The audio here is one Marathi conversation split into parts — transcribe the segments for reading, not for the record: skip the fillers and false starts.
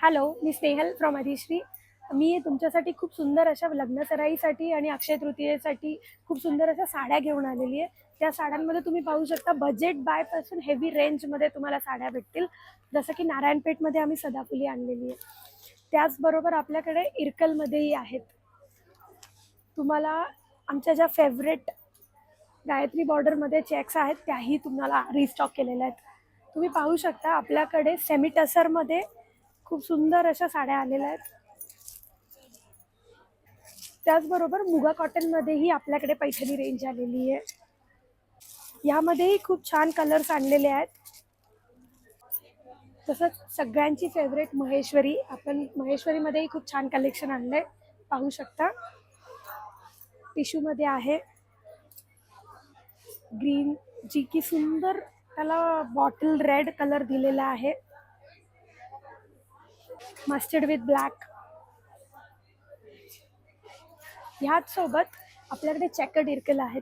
हॅलो, मी स्नेहल फ्रॉम अधिश्री. मी तुमच्यासाठी खूप सुंदर अशा लग्नसराईसाठी आणि अक्षय तृतीयेसाठी खूप सुंदर अशा साड्या घेऊन आलेली आहे. त्या साड्यांमध्ये तुम्ही पाहू शकता बजेट बायपासून हेवी रेंजमध्ये तुम्हाला साड्या भेटतील. जसं की नारायणपेठमध्ये आम्ही सदाफुली आणलेली आहे. त्याचबरोबर आपल्याकडे इरकलमध्येही आहेत. तुम्हाला आमच्या ज्या फेवरेट गायत्री बॉर्डरमध्ये चेक्स आहेत त्याही तुम्हाला रिस्टॉक केलेल्या आहेत. तुम्ही पाहू शकता आपल्याकडे सेमी टसरमध्ये खूप सुंदर अशा साड्या आलेल्या आहेत. त्याचबरोबर मुगा कॉटनमध्येही आपल्याकडे पैठणी रेंज आलेली आहे. यामध्येही खूप छान कलर्स आणलेले आहेत. तसंच सगळ्यांची फेवरेट महेश्वरी, आपण महेश्वरीमध्येही खूप छान कलेक्शन आणलंय, पाहू शकता. टिश्यूमध्ये आहे ग्रीन, जी की सुंदर त्याला बॉटल रेड कलर दिलेला आहे. Mustard with black. ह्याच सोबत आपल्याकडे चेकर्ड इरकल आहेत.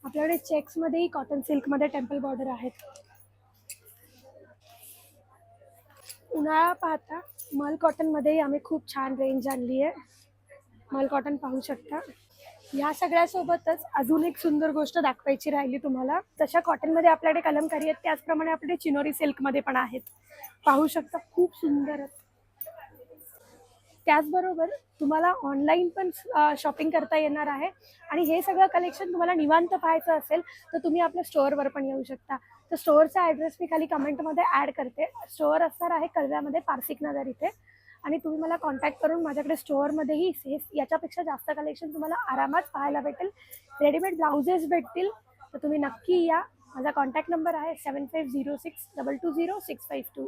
आपल्याकडे चेक्समध्येही कॉटन सिल्कमध्ये टेम्पल बॉर्डर आहेत. उन्हाळा पाहता मल कॉटनमध्येही आम्ही खूप छान रेंज आणली आहे. मल कॉटन पाहू शकता. या सगळ्यासोबतच अजून एक सुंदर गोष्ट दाखवायची राहिली तुम्हाला. तशा कॉटनमध्ये आपल्याकडे कलमकारी आहेत, त्याचप्रमाणे आपल्याकडे चिनोरी सिल्कमध्ये पण आहेत, पाहू शकता. खूप सुंदर आहेत. त्याचबरोबर तुम्हाला ऑनलाईन पण शॉपिंग करता येणार आहे. आणि हे सगळं कलेक्शन तुम्हाला निवांत पाहायचं असेल तर तुम्ही आपल्या स्टोअरवर पण येऊ शकता. तर स्टोअरचा ॲड्रेस मी खाली कमेंटमध्ये ॲड करते. स्टोअर असणार आहे कळव्यामध्ये, पारसिक नगर इथे. आणि तुम्ही मला कॉन्टॅक्ट करून माझ्याकडे स्टोअरमध्येही हे याच्यापेक्षा जास्त कलेक्शन तुम्हाला आरामात पाहायला भेटेल. रेडीमेड ब्लाउजेस भेटतील. तर तुम्ही नक्की या. माझा कॉन्टॅक्ट नंबर आहे 7506220652.